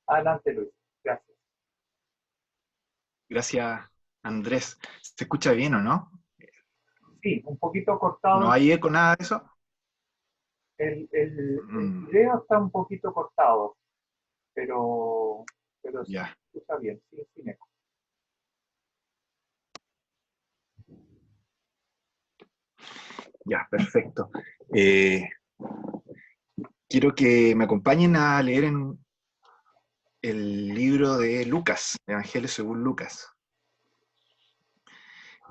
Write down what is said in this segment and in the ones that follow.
Adelante, Luis. Gracias. Gracias, Andrés. ¿Se escucha bien o no? Sí, un poquito cortado. ¿No hay eco, nada de eso? El Mm, video está un poquito cortado, pero se ya, escucha bien, sí, sin eco. ya, perfecto. Eh, Quiero que me acompañen a leer en el libro de Lucas, Evangelio según Lucas.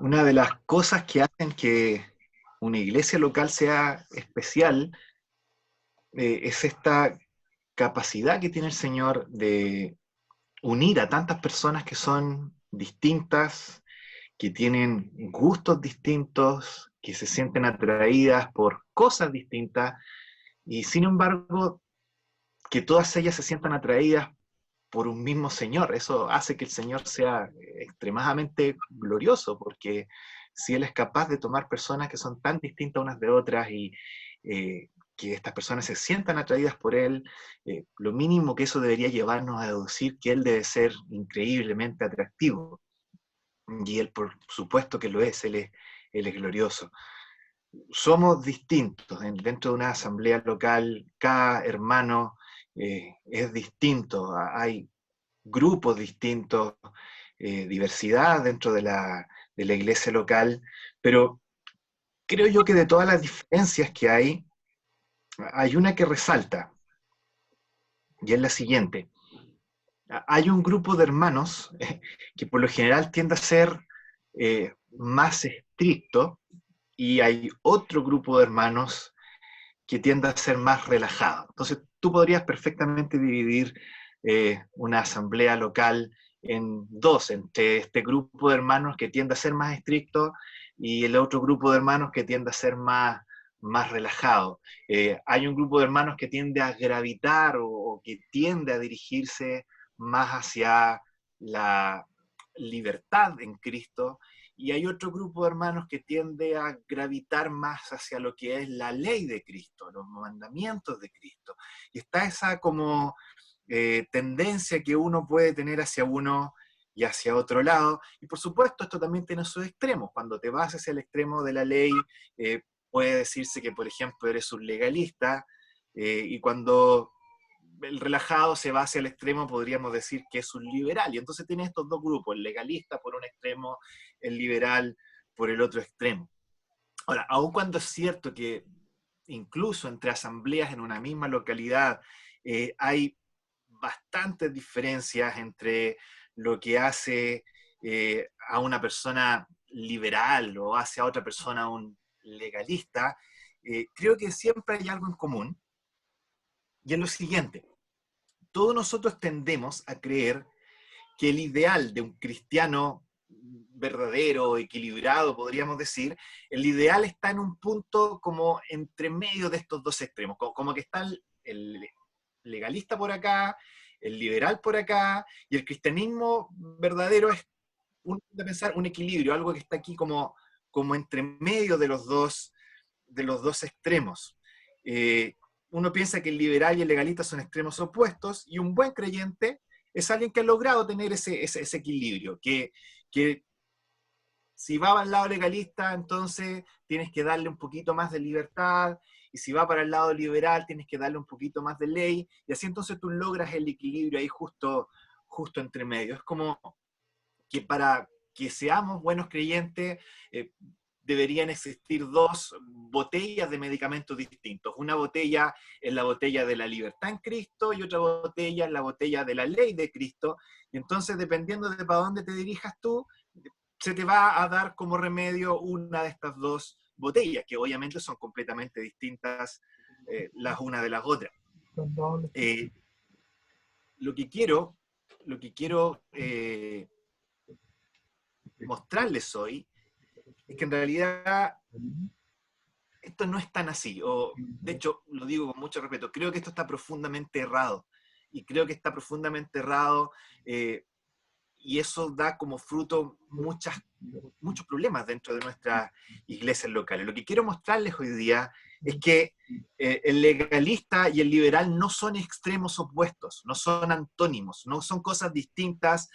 Una de las cosas que hacen que una iglesia local sea especial es esta capacidad que tiene el Señor de unir a tantas personas que son distintas, que tienen gustos distintos, que se sienten atraídas por cosas distintas, y sin embargo, que todas ellas se sientan atraídas por un mismo Señor. Eso hace que el Señor sea extremadamente glorioso, porque si Él es capaz de tomar personas que son tan distintas unas de otras y que estas personas se sientan atraídas por Él, lo mínimo que eso debería llevarnos a deducir que Él debe ser increíblemente atractivo. Y Él, por supuesto que lo es, Él es glorioso. Somos distintos. Dentro de una asamblea local, cada hermano es distinto. Hay grupos distintos, diversidad dentro de la iglesia local, pero creo yo que de todas las diferencias que hay una que resalta, y es la siguiente. Hay un grupo de hermanos que por lo general tiende a ser más estricto, y hay otro grupo de hermanos que tiende a ser más relajado. Entonces, tú podrías perfectamente dividir una asamblea local en dos, entre este grupo de hermanos que tiende a ser más estricto y el otro grupo de hermanos que tiende a ser más relajado. Hay un grupo de hermanos que tiende a gravitar o que tiende a dirigirse más hacia la libertad en Cristo, y hay otro grupo de hermanos que tiende a gravitar más hacia lo que es la ley de Cristo, los mandamientos de Cristo. Y está esa como tendencia que uno puede tener hacia uno y hacia otro lado. Y por supuesto, esto también tiene sus extremos. Cuando te vas hacia el extremo de la ley, puede decirse que, por ejemplo, eres un legalista, y cuando el relajado se va hacia el extremo, podríamos decir que es un liberal. Y entonces tiene estos dos grupos, el legalista por un extremo, el liberal por el otro extremo. Ahora, aun cuando es cierto que incluso entre asambleas en una misma localidad hay bastantes diferencias entre lo que hace a una persona liberal o hace a otra persona un legalista, creo que siempre hay algo en común, y es lo siguiente. Todos nosotros tendemos a creer que el ideal de un cristiano verdadero, equilibrado, podríamos decir, el ideal está en un punto como entre medio de estos dos extremos, como que está el legalista por acá, el liberal por acá, y el cristianismo verdadero es de pensar un equilibrio, algo que está aquí como entre medio de los dos extremos. Eh, Uno piensa que el liberal y el legalista son extremos opuestos, y un buen creyente es alguien que ha logrado tener ese equilibrio, que si va al lado legalista, entonces tienes que darle un poquito más de libertad, y si va para el lado liberal, tienes que darle un poquito más de ley, y así entonces tú logras el equilibrio ahí justo entre medio. Es como que para que seamos buenos creyentes, eh, deberían existir dos botellas de medicamentos distintos. Una botella es la botella de la libertad en Cristo, y otra botella es la botella de la ley de Cristo. Y entonces, dependiendo de para dónde te dirijas tú, se te va a dar como remedio una de estas dos botellas, que obviamente son completamente distintas las unas de las otras. Eh, lo que quiero, lo que quiero mostrarles hoy es que en realidad esto no es tan así, o de hecho lo digo con mucho respeto, creo que esto está profundamente errado, y creo que está profundamente errado, eh, y eso da como fruto muchos problemas dentro de nuestras iglesias locales. Lo que quiero mostrarles hoy día es que el legalista y el liberal no son extremos opuestos, no son antónimos, no son cosas distintas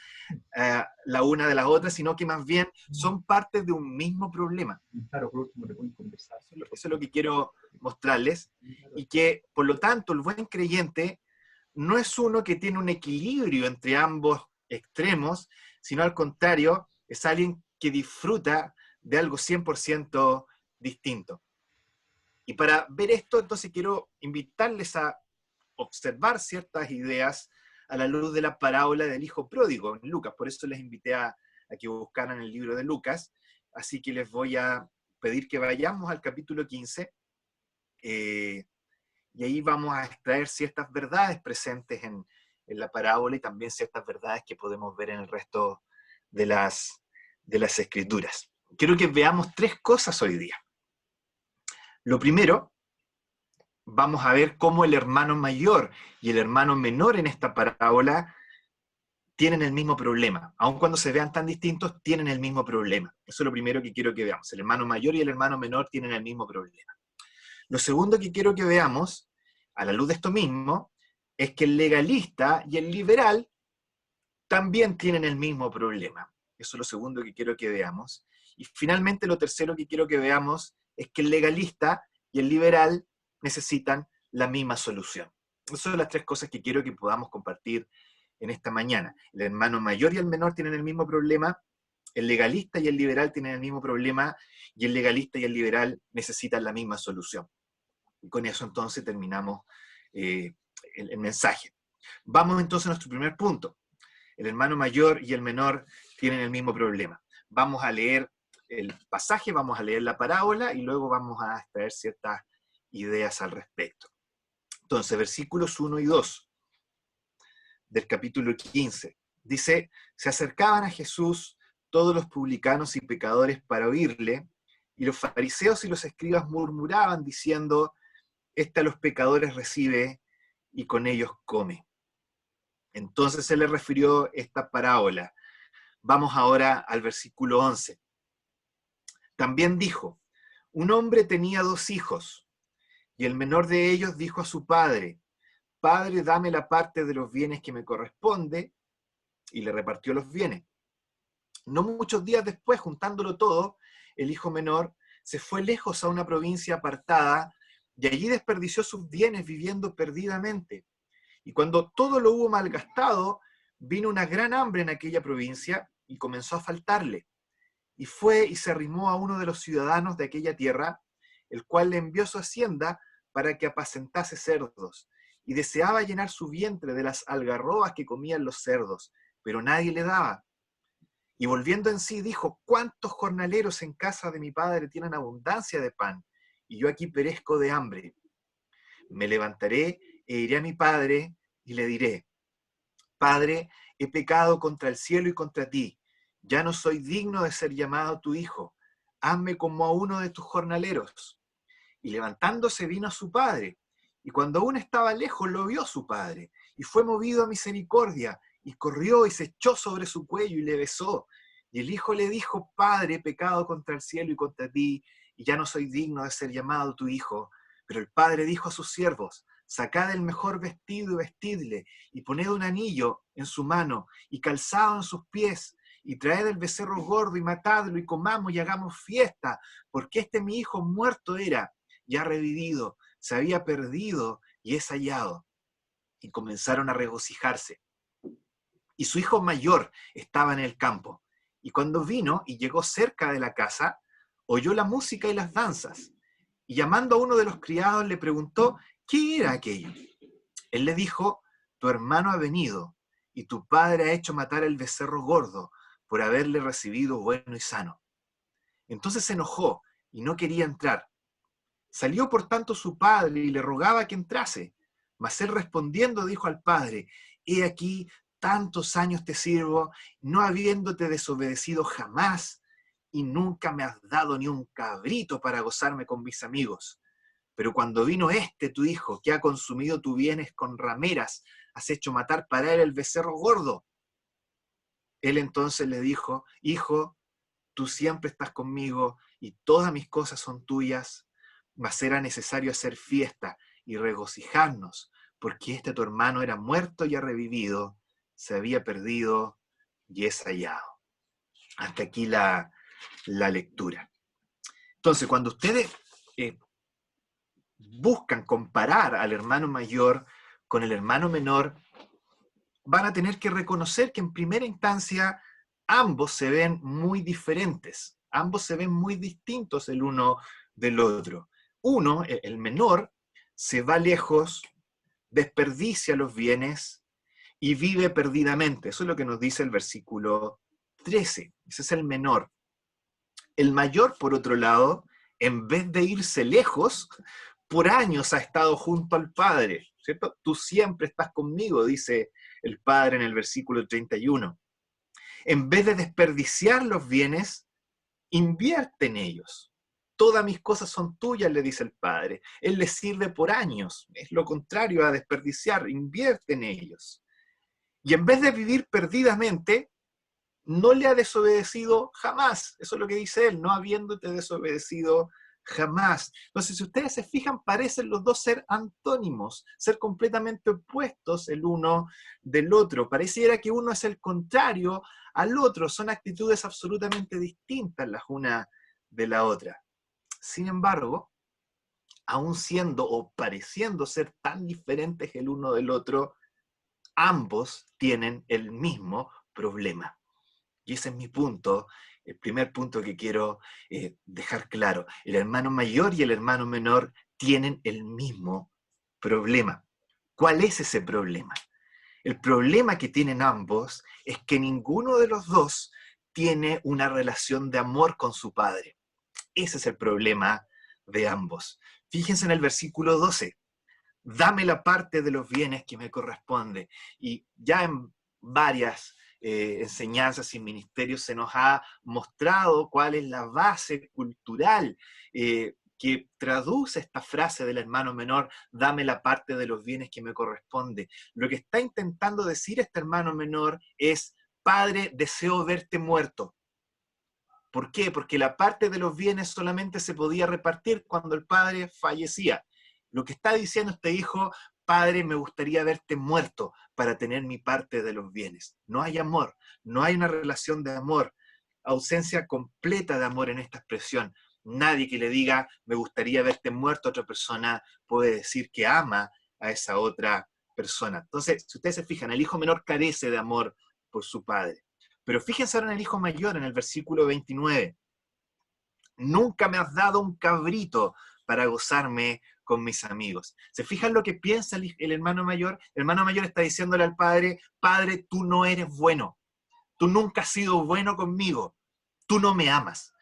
la una de las otras, sino que más bien son parte de un mismo problema. Claro, por último, le pueden conversar. Eso es lo que quiero mostrarles, y que, por lo tanto, el buen creyente no es uno que tiene un equilibrio entre ambos extremos, sino al contrario, es alguien que disfruta de algo 100% distinto. Y para ver esto, entonces quiero invitarles a observar ciertas ideas a la luz de la parábola del hijo pródigo en Lucas. Por eso les invité a que buscaran el libro de Lucas. Así que les voy a pedir que vayamos al capítulo 15, y ahí vamos a extraer ciertas verdades presentes en la parábola y también ciertas verdades que podemos ver en el resto de las escrituras. Quiero que veamos tres cosas hoy día. Lo primero, vamos a ver cómo el hermano mayor y el hermano menor en esta parábola tienen el mismo problema. Aun cuando se vean tan distintos, tienen el mismo problema. Eso es lo primero que quiero que veamos. El hermano mayor y el hermano menor tienen el mismo problema. Lo segundo que quiero que veamos, a la luz de esto mismo, es que el legalista y el liberal también tienen el mismo problema. Eso es lo segundo que quiero que veamos. Y finalmente lo tercero que quiero que veamos es que el legalista y el liberal necesitan la misma solución. Esas son las tres cosas que quiero que podamos compartir en esta mañana. El hermano mayor y el menor tienen el mismo problema, el legalista y el liberal tienen el mismo problema, y el legalista y el liberal necesitan la misma solución. Y con eso entonces terminamos el mensaje. Vamos entonces a nuestro primer punto. El hermano mayor y el menor tienen el mismo problema. Vamos a leer el pasaje, vamos a leer la parábola y luego vamos a extraer ciertas ideas al respecto. Entonces, versículos 1 y 2 del capítulo 15. Dice, se acercaban a Jesús todos los publicanos y pecadores para oírle, y los fariseos y los escribas murmuraban diciendo, a los pecadores recibe y con ellos come. Entonces se le refirió esta parábola. Vamos ahora al versículo 11. También dijo, un hombre tenía 2 hijos, y el menor de ellos dijo a su padre, Padre, dame la parte de los bienes que me corresponde, y le repartió los bienes. No muchos días después, juntándolo todo, el hijo menor se fue lejos a una provincia apartada, y allí desperdició sus bienes viviendo perdidamente. Y cuando todo lo hubo malgastado, vino una gran hambre en aquella provincia y comenzó a faltarle. Y fue y se arrimó a uno de los ciudadanos de aquella tierra, el cual le envió su hacienda para que apacentase cerdos. Y deseaba llenar su vientre de las algarrobas que comían los cerdos, pero nadie le daba. Y volviendo en sí dijo, ¿cuántos jornaleros en casa de mi padre tienen abundancia de pan? Y yo aquí perezco de hambre. Me levantaré e iré a mi padre y le diré, Padre, he pecado contra el cielo y contra ti. Ya no soy digno de ser llamado tu hijo. Hazme como a uno de tus jornaleros. Y levantándose vino a su padre. Y cuando aún estaba lejos lo vio su padre. Y fue movido a misericordia. Y corrió y se echó sobre su cuello y le besó. Y el hijo le dijo, Padre, he pecado contra el cielo y contra ti. Y ya no soy digno de ser llamado tu hijo. Pero el padre dijo a sus siervos, sacad el mejor vestido y vestidle, y poned un anillo en su mano, y calzado en sus pies, y traed el becerro gordo, y matadlo, y comamos y hagamos fiesta, porque mi hijo muerto era, y ha revivido, se había perdido, y es hallado. Y comenzaron a regocijarse. Y su hijo mayor estaba en el campo, y cuando vino y llegó cerca de la casa, oyó la música y las danzas. Y llamando a uno de los criados le preguntó, ¿qué era aquello? Él le dijo, tu hermano ha venido, y tu padre ha hecho matar el becerro gordo, por haberle recibido bueno y sano. Entonces se enojó, y no quería entrar. Salió por tanto su padre, y le rogaba que entrase. Mas él respondiendo dijo al padre, he aquí, tantos años te sirvo, no habiéndote desobedecido jamás, y nunca me has dado ni un cabrito para gozarme con mis amigos. Pero cuando vino tu hijo, que ha consumido tus bienes con rameras, has hecho matar para él el becerro gordo. Él entonces le dijo, hijo, tú siempre estás conmigo y todas mis cosas son tuyas, mas era necesario hacer fiesta y regocijarnos, porque este tu hermano era muerto y ha revivido, se había perdido y es hallado. Hasta aquí la lectura. Entonces, cuando ustedes buscan comparar al hermano mayor con el hermano menor, van a tener que reconocer que en primera instancia ambos se ven muy diferentes, ambos se ven muy distintos el uno del otro. Uno, el menor, se va lejos, desperdicia los bienes y vive perdidamente. Eso es lo que nos dice el versículo 13. Ese es el menor. El mayor, por otro lado, en vez de irse lejos, por años ha estado junto al Padre, ¿cierto? Tú siempre estás conmigo, dice el Padre en el versículo 31. En vez de desperdiciar los bienes, invierte en ellos. Todas mis cosas son tuyas, le dice el Padre. Él les sirve por años. Es lo contrario a desperdiciar, invierte en ellos. Y en vez de vivir perdidamente, no le ha desobedecido jamás. Eso es lo que dice él, no habiéndote desobedecido jamás. Entonces, si ustedes se fijan, parecen los dos ser antónimos, ser completamente opuestos el uno del otro. Pareciera que uno es el contrario al otro. Son actitudes absolutamente distintas las una de la otra. Sin embargo, aun siendo o pareciendo ser tan diferentes el uno del otro, ambos tienen el mismo problema. Y ese es mi punto, el primer punto que quiero dejar claro. El hermano mayor y el hermano menor tienen el mismo problema. ¿Cuál es ese problema? El problema que tienen ambos es que ninguno de los dos tiene una relación de amor con su padre. Ese es el problema de ambos. Fíjense en el versículo 12. Dame la parte de los bienes que me corresponde. Y ya en varias enseñanzas y ministerios se nos ha mostrado cuál es la base cultural que traduce esta frase del hermano menor, dame la parte de los bienes que me corresponde. Lo que está intentando decir este hermano menor es, Padre, deseo verte muerto. ¿Por qué? Porque la parte de los bienes solamente se podía repartir cuando el padre fallecía. Lo que está diciendo este hijo, Padre, me gustaría verte muerto para tener mi parte de los bienes. No hay amor, no hay una relación de amor, ausencia completa de amor en esta expresión. Nadie que le diga, me gustaría verte muerto a otra persona, puede decir que ama a esa otra persona. Entonces, si ustedes se fijan, el hijo menor carece de amor por su padre. Pero fíjense ahora en el hijo mayor, en el versículo 29. Nunca me has dado un cabrito para gozarme con mis amigos. ¿Se fijan lo que piensa el hermano mayor? El hermano mayor está diciéndole al padre, Padre, tú no eres bueno. Tú nunca has sido bueno conmigo. Tú no me amas.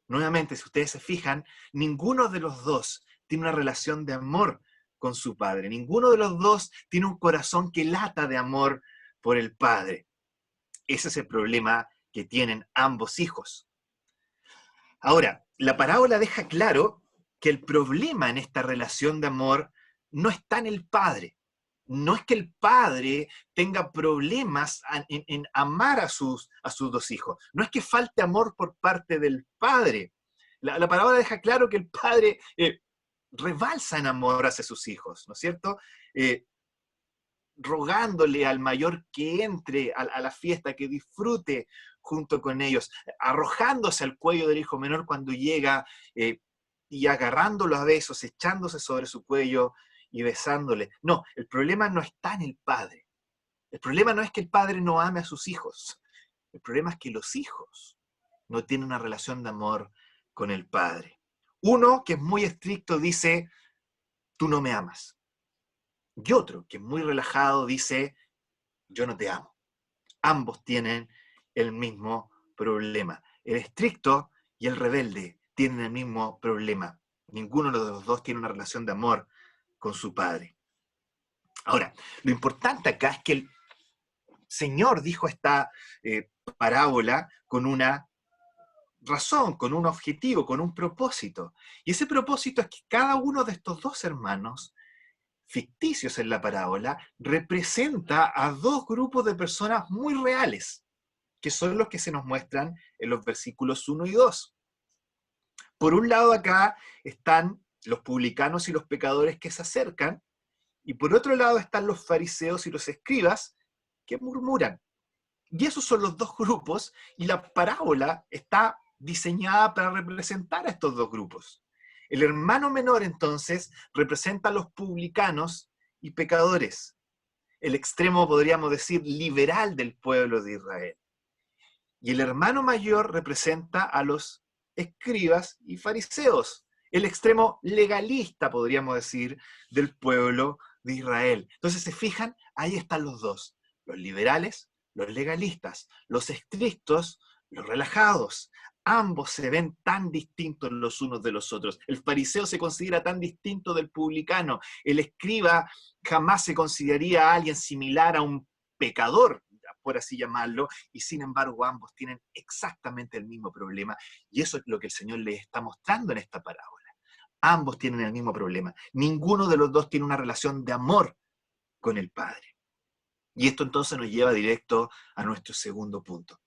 Nuevamente, si ustedes se fijan, ninguno de los dos tiene una relación de amor con su padre. Ninguno de los dos tiene un corazón que lata de amor por el padre. Ese es el problema que tienen ambos hijos. Ahora, la parábola deja claro que el problema en esta relación de amor no está en el padre. No es que el padre tenga problemas en amar a sus dos hijos. No es que falte amor por parte del padre. La parábola deja claro que el padre rebalsa en amor hacia sus hijos, ¿no es cierto? Rogándole al mayor que entre a la fiesta, que disfrute junto con ellos, arrojándose al cuello del hijo menor cuando llega y agarrándolo a besos, echándose sobre su cuello y besándole. No, el problema no está en el padre. El problema no es que el padre no ame a sus hijos. El problema es que los hijos no tienen una relación de amor con el padre. Uno, que es muy estricto, dice, tú no me amas. Y otro, que es muy relajado, dice, yo no te amo. Ambos tienen el mismo problema. El estricto y el rebelde tienen el mismo problema. Ninguno de los dos tiene una relación de amor con su padre. Ahora, lo importante acá es que el Señor dijo esta parábola con una razón, con un objetivo, con un propósito. Y ese propósito es que cada uno de estos dos hermanos ficticios en la parábola, representa a dos grupos de personas muy reales, que son los que se nos muestran en los versículos 1 y 2. Por un lado acá están los publicanos y los pecadores que se acercan, y por otro lado están los fariseos y los escribas que murmuran. Y esos son los dos grupos, y la parábola está diseñada para representar a estos dos grupos. El hermano menor, entonces, representa a los publicanos y pecadores, el extremo, podríamos decir, liberal del pueblo de Israel. Y el hermano mayor representa a los escribas y fariseos, el extremo legalista, podríamos decir, del pueblo de Israel. Entonces, se fijan, ahí están los dos, los liberales, los legalistas, los estrictos, los relajados. Ambos se ven tan distintos los unos de los otros. El fariseo se considera tan distinto del publicano. El escriba jamás se consideraría a alguien similar a un pecador, por así llamarlo, y sin embargo ambos tienen exactamente el mismo problema, y eso es lo que el Señor les está mostrando en esta parábola. Ambos tienen el mismo problema. Ninguno de los dos tiene una relación de amor con el Padre. Y esto entonces nos lleva directo a nuestro segundo punto.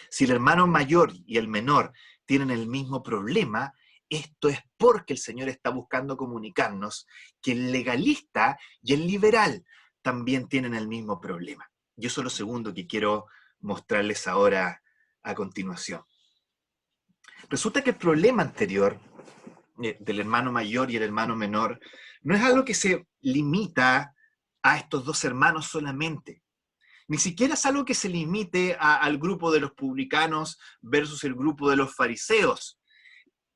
Si el hermano mayor y el menor tienen el mismo problema, esto es porque el Señor está buscando comunicarnos que el legalista y el liberal también tienen el mismo problema. Y eso es lo segundo que quiero mostrarles ahora a continuación. Resulta que el problema anterior del hermano mayor y el hermano menor no es algo que se limita a estos dos hermanos solamente. Ni siquiera es algo que se limite al grupo de los publicanos versus el grupo de los fariseos.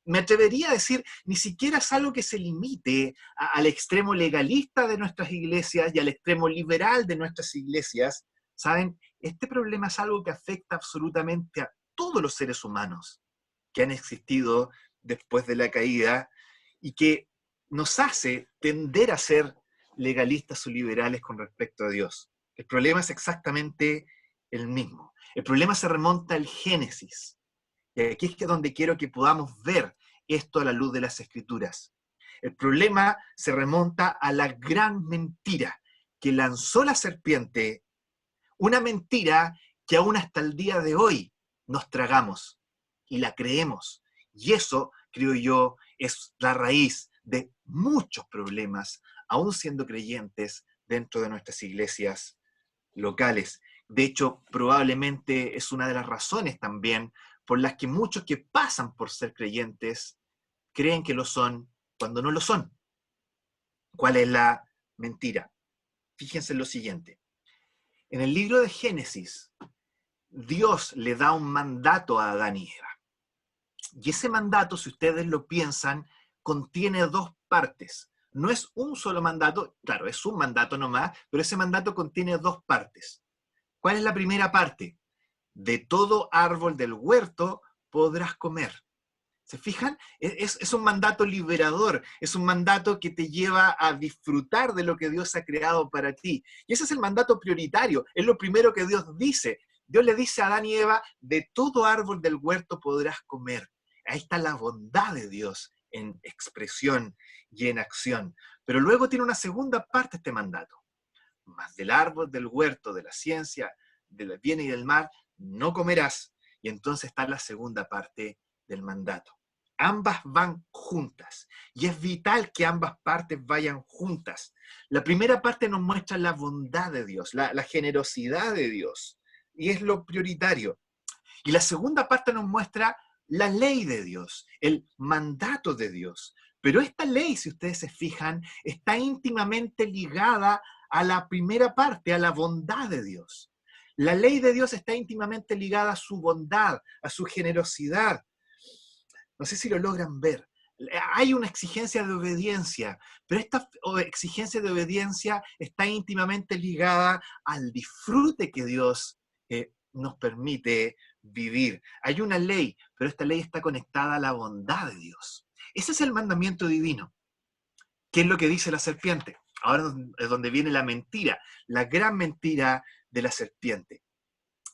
Me atrevería a decir, ni siquiera es algo que se limite al extremo legalista de nuestras iglesias y al extremo liberal de nuestras iglesias. ¿Saben? Este problema es algo que afecta absolutamente a todos los seres humanos que han existido después de la caída y que nos hace tender a ser legalistas o liberales con respecto a Dios. El problema es exactamente el mismo. El problema se remonta al Génesis. Y aquí es donde quiero que podamos ver esto a la luz de las Escrituras. El problema se remonta a la gran mentira que lanzó la serpiente, una mentira que aún hasta el día de hoy nos tragamos y la creemos. Y eso, creo yo, es la raíz de muchos problemas, aún siendo creyentes dentro de nuestras iglesias locales. De hecho, probablemente es una de las razones también por las que muchos que pasan por ser creyentes creen que lo son cuando no lo son. ¿Cuál es la mentira? Fíjense en lo siguiente. En el libro de Génesis, Dios le da un mandato a Adán y Eva. Y ese mandato, si ustedes lo piensan, contiene dos partes. No es un solo mandato, claro, es un mandato nomás, pero ese mandato contiene dos partes. ¿Cuál es la primera parte? De todo árbol del huerto podrás comer. ¿Se fijan? Es un mandato liberador, es un mandato que te lleva a disfrutar de lo que Dios ha creado para ti. Y ese es el mandato prioritario, es lo primero que Dios dice. Dios le dice a Adán y Eva, de todo árbol del huerto podrás comer. Ahí está la bondad de Dios en expresión y en acción. Pero luego tiene una segunda parte este mandato. Mas del árbol del huerto, de la ciencia, del bien y del mal, no comerás. Y entonces está la segunda parte del mandato. Ambas van juntas y es vital que ambas partes vayan juntas. La primera parte nos muestra la bondad de Dios, la generosidad de Dios, y es lo prioritario. Y la segunda parte nos muestra la ley de Dios, el mandato de Dios. Pero esta ley, si ustedes se fijan, está íntimamente ligada a la primera parte, a la bondad de Dios. La ley de Dios está íntimamente ligada a su bondad, a su generosidad. No sé si lo logran ver. Hay una exigencia de obediencia, pero esta exigencia de obediencia está íntimamente ligada al disfrute que Dios nos permite vivir. Hay una ley, pero esta ley está conectada a la bondad de Dios. Ese es el mandamiento divino. ¿Qué es lo que dice la serpiente? Ahora es donde viene la mentira, la gran mentira de la serpiente.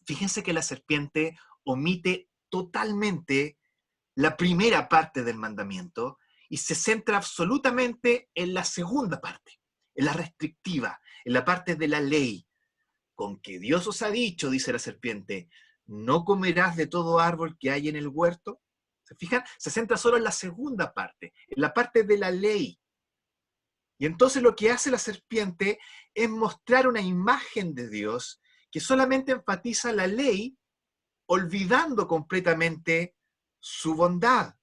Fíjense que la serpiente omite totalmente la primera parte del mandamiento y se centra absolutamente en la segunda parte, en la restrictiva, en la parte de la ley. Con que Dios os ha dicho, dice la serpiente, no comerás de todo árbol que hay en el huerto. ¿Se fijan? Se centra solo en la segunda parte, en la parte de la ley. Y entonces lo que hace la serpiente es mostrar una imagen de Dios que solamente enfatiza la ley, olvidando completamente su bondad.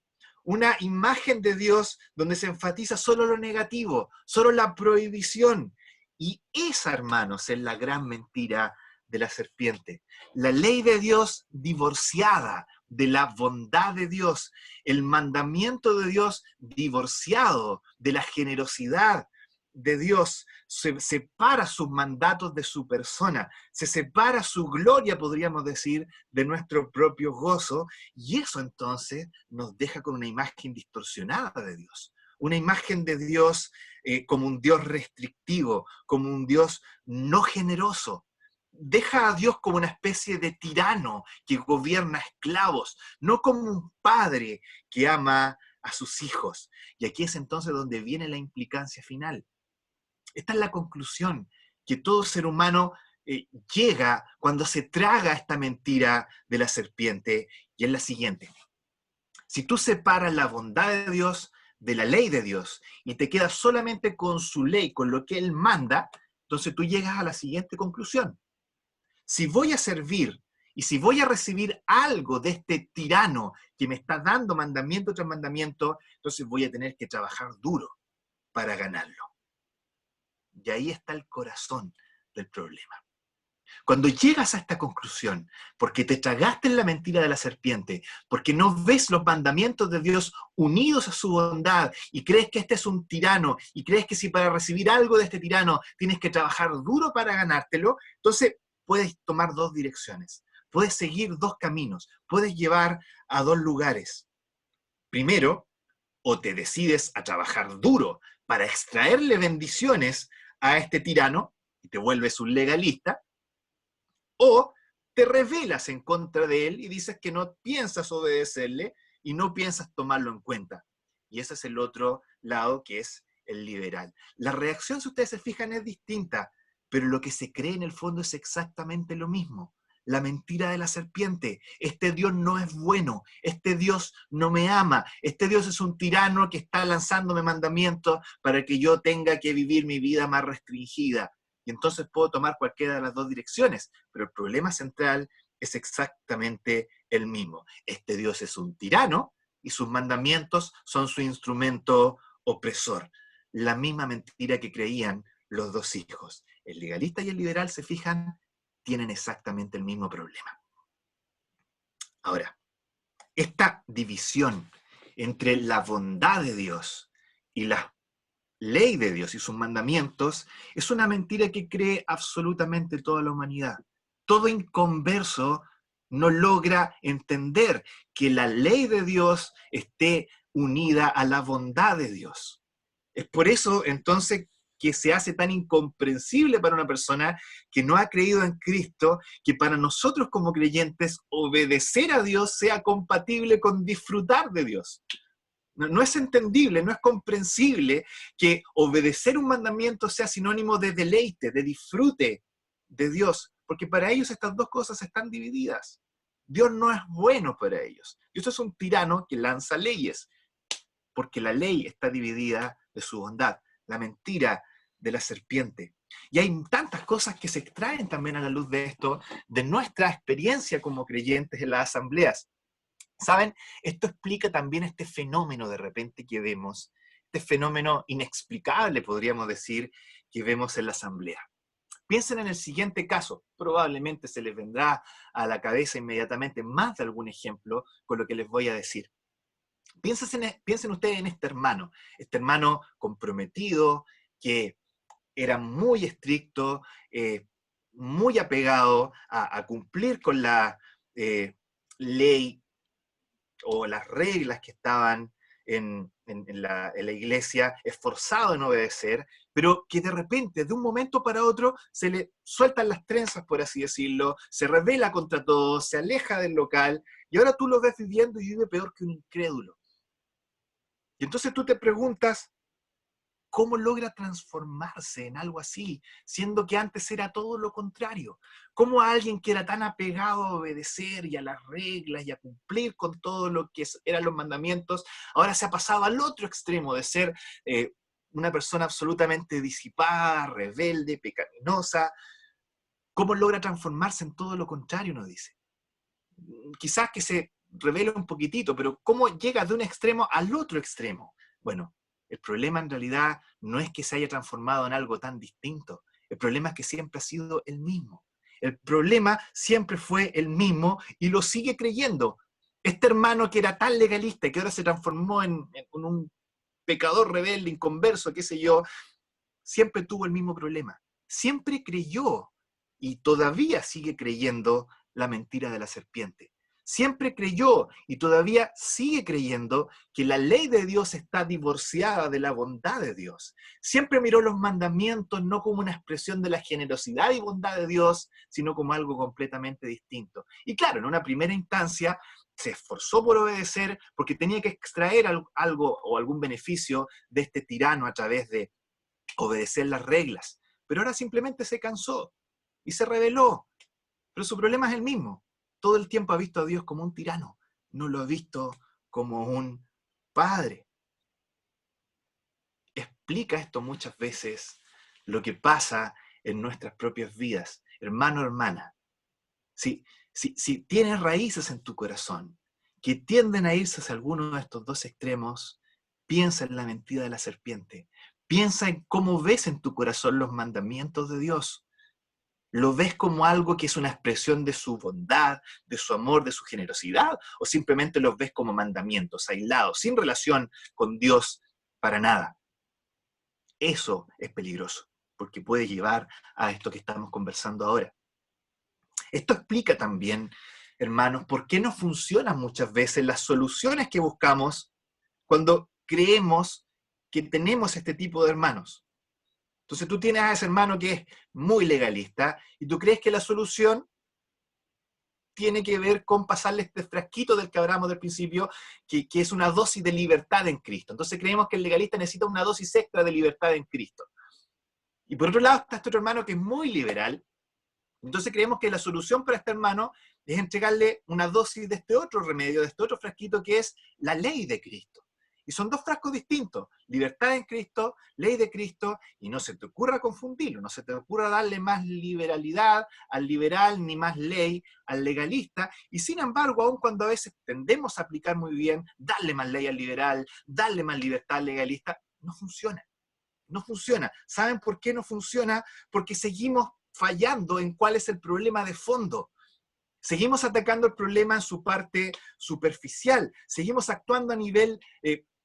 Una imagen de Dios donde se enfatiza solo lo negativo, solo la prohibición. Y esa, hermanos, es la gran mentira de la serpiente. La ley de Dios divorciada de la bondad de Dios, el mandamiento de Dios divorciado de la generosidad de Dios, se separa sus mandatos de su persona, se separa su gloria, podríamos decir, de nuestro propio gozo, y eso entonces nos deja con una imagen distorsionada de Dios, una imagen de Dios como un Dios restrictivo, como un Dios no generoso. Deja a Dios como una especie de tirano que gobierna esclavos, no como un padre que ama a sus hijos. Y aquí es entonces donde viene la implicancia final. Esta es la conclusión que todo ser humano llega cuando se traga esta mentira de la serpiente, y es la siguiente. Si tú separas la bondad de Dios de la ley de Dios y te quedas solamente con su ley, con lo que Él manda, entonces tú llegas a la siguiente conclusión. Si voy a servir y si voy a recibir algo de este tirano que me está dando mandamiento tras mandamiento, entonces voy a tener que trabajar duro para ganarlo. Y ahí está el corazón del problema. Cuando llegas a esta conclusión, porque te tragaste en la mentira de la serpiente, porque no ves los mandamientos de Dios unidos a su bondad, y crees que este es un tirano, y crees que si para recibir algo de este tirano tienes que trabajar duro para ganártelo, entonces puedes tomar dos direcciones, puedes seguir dos caminos, puedes llevar a dos lugares. Primero, o te decides a trabajar duro para extraerle bendiciones a este tirano, y te vuelves un legalista, o te rebelas en contra de él y dices que no piensas obedecerle y no piensas tomarlo en cuenta. Y ese es el otro lado, que es el liberal. La reacción, si ustedes se fijan, es distinta, pero lo que se cree en el fondo es exactamente lo mismo. La mentira de la serpiente. Este Dios no es bueno, este Dios no me ama, este Dios es un tirano que está lanzándome mandamientos para que yo tenga que vivir mi vida más restringida. Y entonces puedo tomar cualquiera de las dos direcciones, pero el problema central es exactamente el mismo. Este Dios es un tirano y sus mandamientos son su instrumento opresor. La misma mentira que creían los dos hijos. El legalista y el liberal, se fijan, tienen exactamente el mismo problema. Ahora, esta división entre la bondad de Dios y la ley de Dios y sus mandamientos es una mentira que cree absolutamente toda la humanidad. Todo inconverso no logra entender que la ley de Dios esté unida a la bondad de Dios. Es por eso entonces que se hace tan incomprensible para una persona que no ha creído en Cristo, que para nosotros como creyentes obedecer a Dios sea compatible con disfrutar de Dios. No es entendible, no es comprensible que obedecer un mandamiento sea sinónimo de deleite, de disfrute de Dios, porque para ellos estas dos cosas están divididas. Dios no es bueno para ellos. Dios es un tirano que lanza leyes, porque la ley está dividida de su bondad. La mentira de la serpiente. Y hay tantas cosas que se extraen también a la luz de esto, de nuestra experiencia como creyentes en las asambleas. ¿Saben? Esto explica también este fenómeno de repente que vemos, este fenómeno inexplicable, podríamos decir, que vemos en la asamblea. Piensen en el siguiente caso, probablemente se les vendrá a la cabeza inmediatamente más de algún ejemplo con lo que les voy a decir. Piensen ustedes en este hermano comprometido, que era muy estricto, muy apegado a cumplir con la ley o las reglas que estaban en la iglesia, esforzado en obedecer, pero que de repente, de un momento para otro, se le sueltan las trenzas, por así decirlo, se rebela contra todo, se aleja del local, y ahora tú lo ves viviendo y vive peor que un incrédulo. Y entonces tú te preguntas, ¿cómo logra transformarse en algo así, siendo que antes era todo lo contrario? ¿Cómo alguien que era tan apegado a obedecer y a las reglas y a cumplir con todo lo que eran los mandamientos, ahora se ha pasado al otro extremo de ser una persona absolutamente disipada, rebelde, pecaminosa? ¿Cómo logra transformarse en todo lo contrario, uno dice? Quizás que se revele un poquitito, pero ¿cómo llega de un extremo al otro extremo? Bueno, el problema en realidad no es que se haya transformado en algo tan distinto. El problema es que siempre ha sido el mismo. El problema siempre fue el mismo y lo sigue creyendo. Este hermano que era tan legalista y que ahora se transformó en un pecador rebelde, inconverso, qué sé yo, siempre tuvo el mismo problema. Siempre creyó y todavía sigue creyendo la mentira de la serpiente. Siempre creyó y todavía sigue creyendo que la ley de Dios está divorciada de la bondad de Dios. Siempre miró los mandamientos no como una expresión de la generosidad y bondad de Dios, sino como algo completamente distinto. Y claro, en una primera instancia se esforzó por obedecer porque tenía que extraer algo o algún beneficio de este tirano a través de obedecer las reglas. Pero ahora simplemente se cansó y se rebeló. Pero su problema es el mismo. Todo el tiempo ha visto a Dios como un tirano. No lo ha visto como un padre. Explica esto muchas veces lo que pasa en nuestras propias vidas. Hermano, hermana, si tienes raíces en tu corazón que tienden a irse hacia alguno de estos dos extremos, piensa en la mentira de la serpiente. Piensa en cómo ves en tu corazón los mandamientos de Dios. ¿Lo ves como algo que es una expresión de su bondad, de su amor, de su generosidad? ¿O simplemente los ves como mandamientos, aislados, sin relación con Dios para nada? Eso es peligroso, porque puede llevar a esto que estamos conversando ahora. Esto explica también, hermanos, por qué no funcionan muchas veces las soluciones que buscamos cuando creemos que tenemos este tipo de hermanos. Entonces tú tienes a ese hermano que es muy legalista y tú crees que la solución tiene que ver con pasarle este frasquito del que hablamos del principio, que es una dosis de libertad en Cristo. Entonces creemos que el legalista necesita una dosis extra de libertad en Cristo. Y por otro lado está este otro hermano que es muy liberal. Entonces creemos que la solución para este hermano es entregarle una dosis de este otro remedio, de este otro frasquito que es la ley de Cristo. Y son dos frascos distintos, libertad en Cristo, ley de Cristo, y no se te ocurra confundirlo, no se te ocurra darle más liberalidad al liberal ni más ley al legalista, y sin embargo, aun cuando a veces tendemos a aplicar muy bien, darle más ley al liberal, darle más libertad al legalista, no funciona. No funciona. ¿Saben por qué no funciona? Porque seguimos fallando en cuál es el problema de fondo. Seguimos atacando el problema en su parte superficial. Seguimos actuando a nivel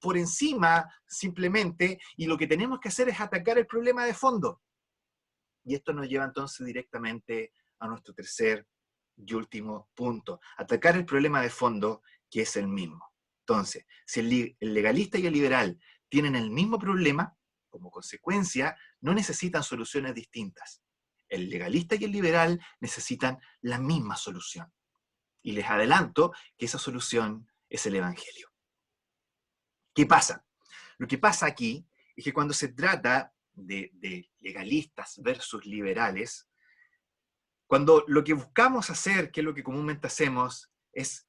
por encima simplemente, y lo que tenemos que hacer es atacar el problema de fondo. Y esto nos lleva entonces directamente a nuestro tercer y último punto. Atacar el problema de fondo, que es el mismo. Entonces, si el legalista y el liberal tienen el mismo problema, como consecuencia, no necesitan soluciones distintas. El legalista y el liberal necesitan la misma solución. Y les adelanto que esa solución es el Evangelio. ¿Qué pasa? Lo que pasa aquí es que cuando se trata de legalistas versus liberales, cuando lo que buscamos hacer, que es lo que comúnmente hacemos, es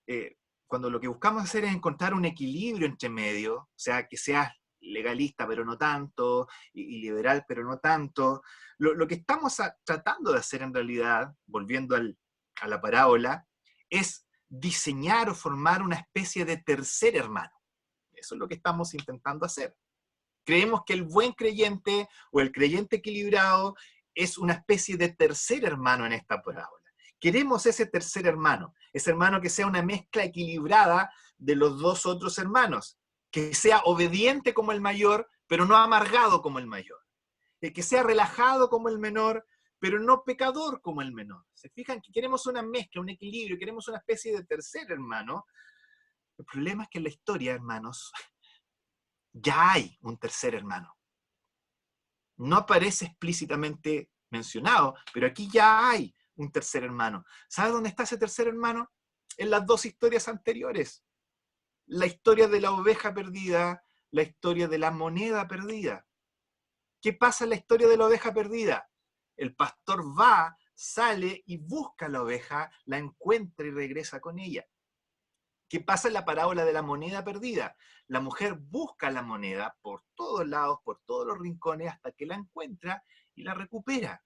cuando lo que buscamos hacer es encontrar un equilibrio entre medio, o sea, que seas legalista pero no tanto, y liberal pero no tanto, lo que estamos tratando de hacer en realidad, volviendo a la parábola, es diseñar o formar una especie de tercer hermano. Eso es lo que estamos intentando hacer. Creemos que el buen creyente o el creyente equilibrado es una especie de tercer hermano en esta parábola. Queremos ese tercer hermano, ese hermano que sea una mezcla equilibrada de los dos otros hermanos, que sea obediente como el mayor, pero no amargado como el mayor, que sea relajado como el menor, pero no pecador como el menor. ¿Se fijan que queremos una mezcla, un equilibrio, queremos una especie de tercer hermano? El problema es que en la historia, hermanos, ya hay un tercer hermano. No aparece explícitamente mencionado, pero aquí ya hay un tercer hermano. ¿Sabe dónde está ese tercer hermano? En las dos historias anteriores. La historia de la oveja perdida, la historia de la moneda perdida. ¿Qué pasa en la historia de la oveja perdida? El pastor va, sale y busca a la oveja, la encuentra y regresa con ella. ¿Qué pasa en la parábola de la moneda perdida? La mujer busca la moneda por todos lados, por todos los rincones, hasta que la encuentra y la recupera.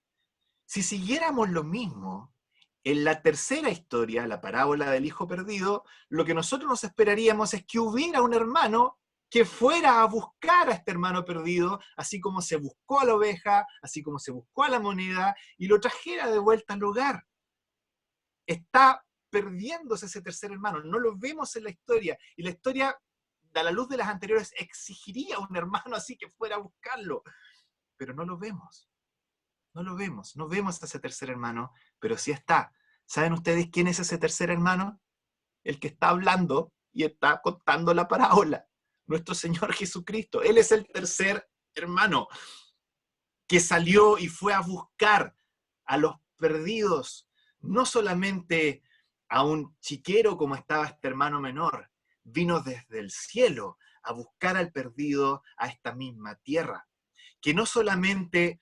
Si siguiéramos lo mismo, en la tercera historia, la parábola del hijo perdido, lo que nosotros nos esperaríamos es que hubiera un hermano que fuera a buscar a este hermano perdido, así como se buscó a la oveja, así como se buscó a la moneda, y lo trajera de vuelta al hogar. Está perdiéndose ese tercer hermano, no lo vemos en la historia, y la historia, a la luz de las anteriores, exigiría a un hermano así que fuera a buscarlo, pero no lo vemos. No lo vemos, no vemos a ese tercer hermano, pero sí está. ¿Saben ustedes quién es ese tercer hermano? El que está hablando y está contando la parábola. Nuestro Señor Jesucristo. Él es el tercer hermano que salió y fue a buscar a los perdidos, no solamente a un chiquero como estaba este hermano menor, vino desde el cielo a buscar al perdido a esta misma tierra, que no solamente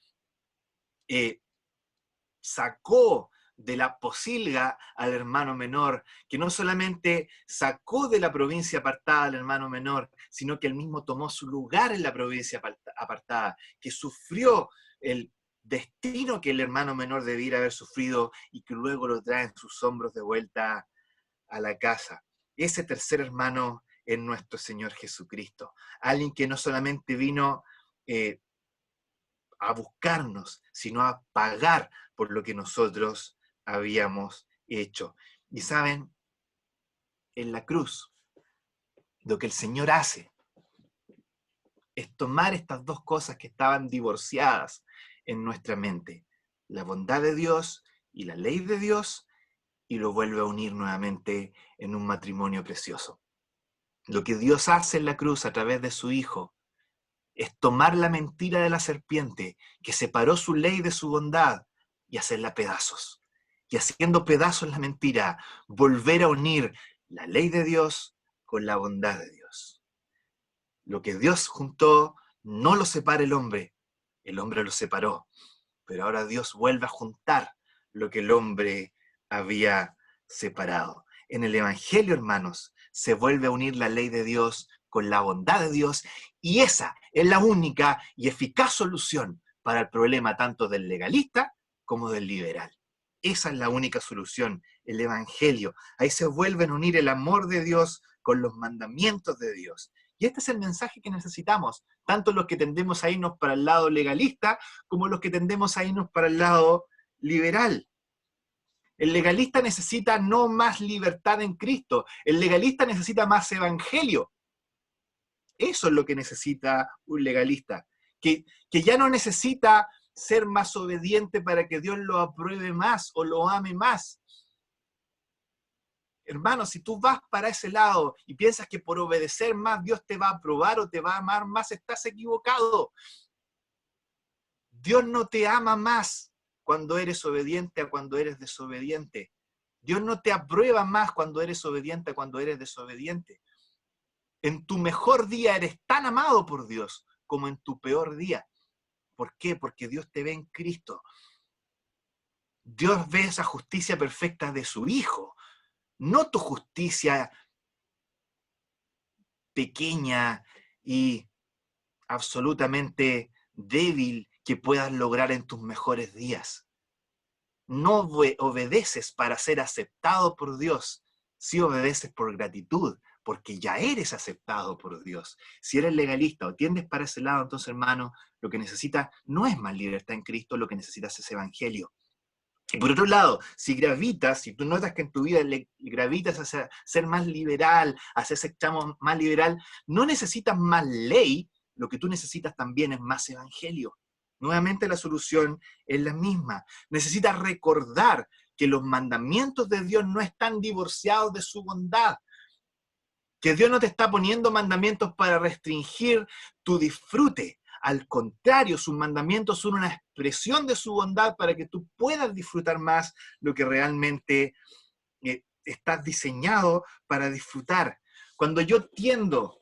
sacó de la posilga al hermano menor, que no solamente sacó de la provincia apartada al hermano menor, sino que él mismo tomó su lugar en la provincia apartada, que sufrió el destino que el hermano menor debiera haber sufrido y que luego lo trae en sus hombros de vuelta a la casa. Ese tercer hermano es nuestro Señor Jesucristo, alguien que no solamente vino a buscarnos, sino a pagar por lo que nosotros habíamos hecho. Y saben, en la cruz, lo que el Señor hace es tomar estas dos cosas que estaban divorciadas en nuestra mente, la bondad de Dios y la ley de Dios, y lo vuelve a unir nuevamente en un matrimonio precioso. Lo que Dios hace en la cruz a través de su Hijo es tomar la mentira de la serpiente que separó su ley de su bondad y hacerla pedazos. Y haciendo pedazos la mentira, volver a unir la ley de Dios con la bondad de Dios. Lo que Dios juntó, no lo separa el hombre lo separó. Pero ahora Dios vuelve a juntar lo que el hombre había separado. En el Evangelio, hermanos, se vuelve a unir la ley de Dios con la bondad de Dios, y esa es la única y eficaz solución para el problema tanto del legalista como del liberal. Esa es la única solución, el Evangelio. Ahí se vuelven a unir el amor de Dios con los mandamientos de Dios. Y este es el mensaje que necesitamos, tanto los que tendemos a irnos para el lado legalista como los que tendemos a irnos para el lado liberal. El legalista necesita no más libertad en Cristo, el legalista necesita más evangelio. Eso es lo que necesita un legalista, que ya no necesita ser más obediente para que Dios lo apruebe más o lo ame más. Hermano, si tú vas para ese lado y piensas que por obedecer más Dios te va a aprobar o te va a amar más, estás equivocado. Dios no te ama más cuando eres obediente a cuando eres desobediente. Dios no te aprueba más cuando eres obediente a cuando eres desobediente. En tu mejor día eres tan amado por Dios como en tu peor día. ¿Por qué? Porque Dios te ve en Cristo. Dios ve esa justicia perfecta de su Hijo, no tu justicia pequeña y absolutamente débil que puedas lograr en tus mejores días. No obedeces para ser aceptado por Dios, sí obedeces por gratitud, porque ya eres aceptado por Dios. Si eres legalista o tiendes para ese lado, entonces, hermano, lo que necesitas no es más libertad en Cristo, lo que necesitas es evangelio. Y por otro lado, si tú notas que en tu vida gravitas hacia ser más liberal, hacia ese extremo más liberal, no necesitas más ley, lo que tú necesitas también es más evangelio. Nuevamente la solución es la misma. Necesitas recordar que los mandamientos de Dios no están divorciados de su bondad, que Dios no te está poniendo mandamientos para restringir tu disfrute. Al contrario, sus mandamientos son una expresión de su bondad para que tú puedas disfrutar más lo que realmente estás diseñado para disfrutar. Cuando yo tiendo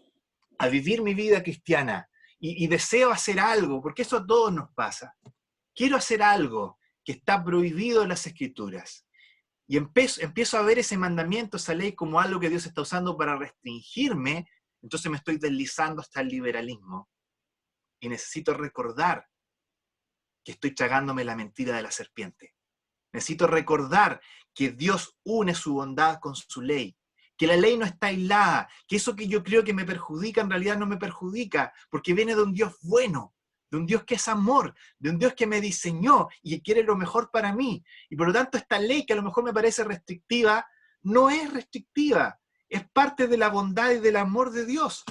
a vivir mi vida cristiana y deseo hacer algo, porque eso a todos nos pasa. Quiero hacer algo que está prohibido en las Escrituras. Y empiezo a ver ese mandamiento, esa ley, como algo que Dios está usando para restringirme, entonces me estoy deslizando hasta el liberalismo. Y necesito recordar que estoy tragándome la mentira de la serpiente. Necesito recordar que Dios une su bondad con su ley, que la ley no está aislada, que eso que yo creo que me perjudica en realidad no me perjudica, porque viene de un Dios bueno, de un Dios que es amor, de un Dios que me diseñó y que quiere lo mejor para mí. Y por lo tanto esta ley que a lo mejor me parece restrictiva, no es restrictiva, es parte de la bondad y del amor de Dios.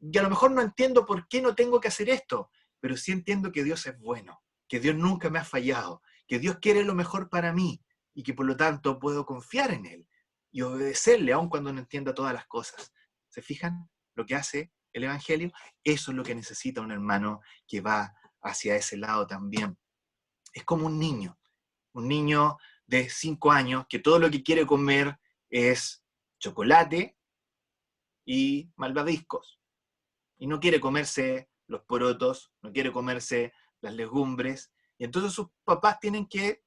Y a lo mejor no entiendo por qué no tengo que hacer esto, pero sí entiendo que Dios es bueno, que Dios nunca me ha fallado, que Dios quiere lo mejor para mí y que por lo tanto puedo confiar en Él y obedecerle aun cuando no entienda todas las cosas. ¿Se fijan lo que hace el Evangelio? Eso es lo que necesita un hermano que va hacia ese lado también. Es como un niño de 5 años que todo lo que quiere comer es chocolate y malvaviscos. Y no quiere comerse los porotos, no quiere comerse las legumbres, y entonces sus papás tienen que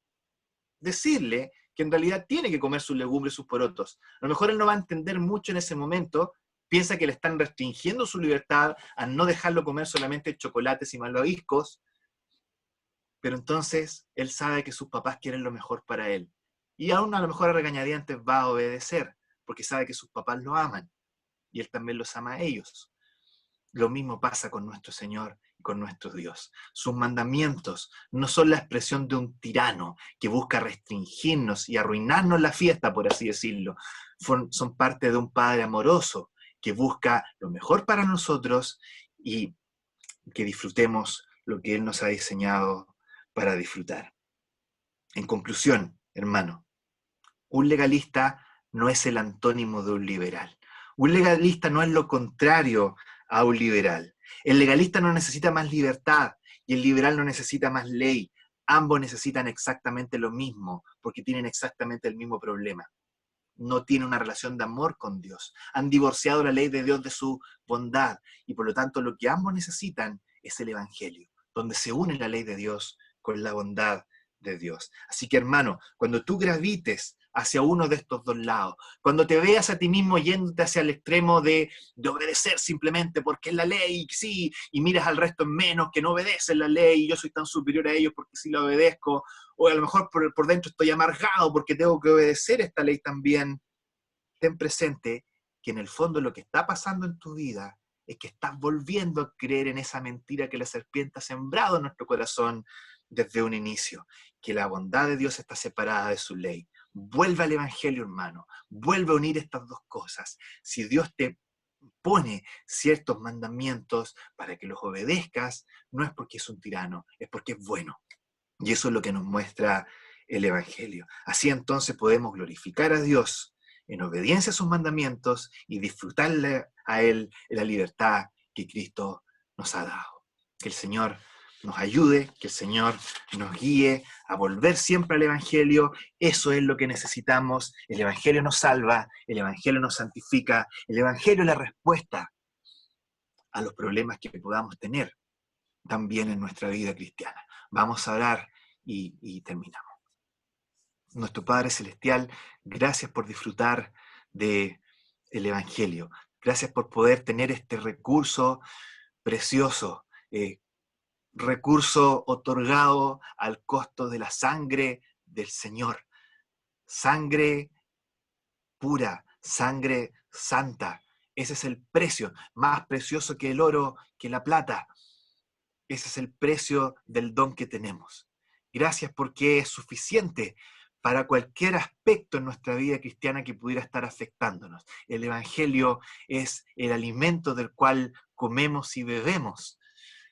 decirle que en realidad tiene que comer sus legumbres, sus porotos. A lo mejor él no va a entender mucho en ese momento, piensa que le están restringiendo su libertad a no dejarlo comer solamente chocolates y malvaviscos, pero entonces él sabe que sus papás quieren lo mejor para él. Y aún a lo mejor a regañadientes va a obedecer, porque sabe que sus papás lo aman, y él también los ama a ellos. Lo mismo pasa con nuestro Señor y con nuestro Dios. Sus mandamientos no son la expresión de un tirano que busca restringirnos y arruinarnos la fiesta, por así decirlo. Son parte de un Padre amoroso que busca lo mejor para nosotros y que disfrutemos lo que Él nos ha diseñado para disfrutar. En conclusión, hermano, un legalista no es el antónimo de un liberal. Un legalista no es lo contrario a un liberal. El legalista no necesita más libertad y el liberal no necesita más ley. Ambos necesitan exactamente lo mismo porque tienen exactamente el mismo problema. No tienen una relación de amor con Dios. Han divorciado la ley de Dios de su bondad y por lo tanto lo que ambos necesitan es el Evangelio, donde se une la ley de Dios con la bondad de Dios. Así que hermano, cuando tú gravites hacia uno de estos dos lados, cuando te veas a ti mismo yéndote hacia el extremo de obedecer simplemente porque es la ley, sí, y miras al resto en menos, que no obedecen la ley, y yo soy tan superior a ellos porque sí la obedezco, o a lo mejor por dentro estoy amargado porque tengo que obedecer esta ley también, ten presente que en el fondo lo que está pasando en tu vida es que estás volviendo a creer en esa mentira que la serpiente ha sembrado en nuestro corazón desde un inicio, que la bondad de Dios está separada de su ley. Vuelve al Evangelio, hermano, vuelve a unir estas dos cosas. Si Dios te pone ciertos mandamientos para que los obedezcas, no es porque es un tirano, es porque es bueno. Y eso es lo que nos muestra el Evangelio. Así entonces podemos glorificar a Dios en obediencia a sus mandamientos y disfrutarle a Él en la libertad que Cristo nos ha dado. Que el Señor nos ayude, que el Señor nos guíe a volver siempre al Evangelio. Eso es lo que necesitamos. El Evangelio nos salva, el Evangelio nos santifica, el Evangelio es la respuesta a los problemas que podamos tener también en nuestra vida cristiana. Vamos a orar y terminamos. Nuestro Padre Celestial, gracias por disfrutar del Evangelio. Gracias por poder tener este recurso precioso, recurso otorgado al costo de la sangre del Señor. Sangre pura, sangre santa. Ese es el precio, más precioso que el oro, que la plata. Ese es el precio del don que tenemos. Gracias porque es suficiente para cualquier aspecto en nuestra vida cristiana que pudiera estar afectándonos. El Evangelio es el alimento del cual comemos y bebemos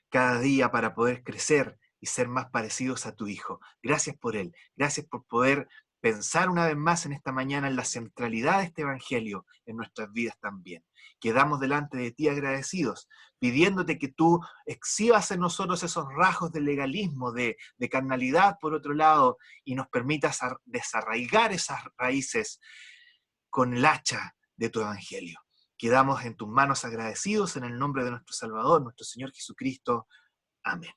cada día para poder crecer y ser más parecidos a tu Hijo. Gracias por Él. Gracias por poder pensar una vez más en esta mañana en la centralidad de este Evangelio en nuestras vidas también. Quedamos delante de ti agradecidos, pidiéndote que tú exhibas en nosotros esos rasgos de legalismo, de carnalidad por otro lado, y nos permitas desarraigar esas raíces con el hacha de tu Evangelio. Quedamos en tus manos agradecidos en el nombre de nuestro Salvador, nuestro Señor Jesucristo. Amén.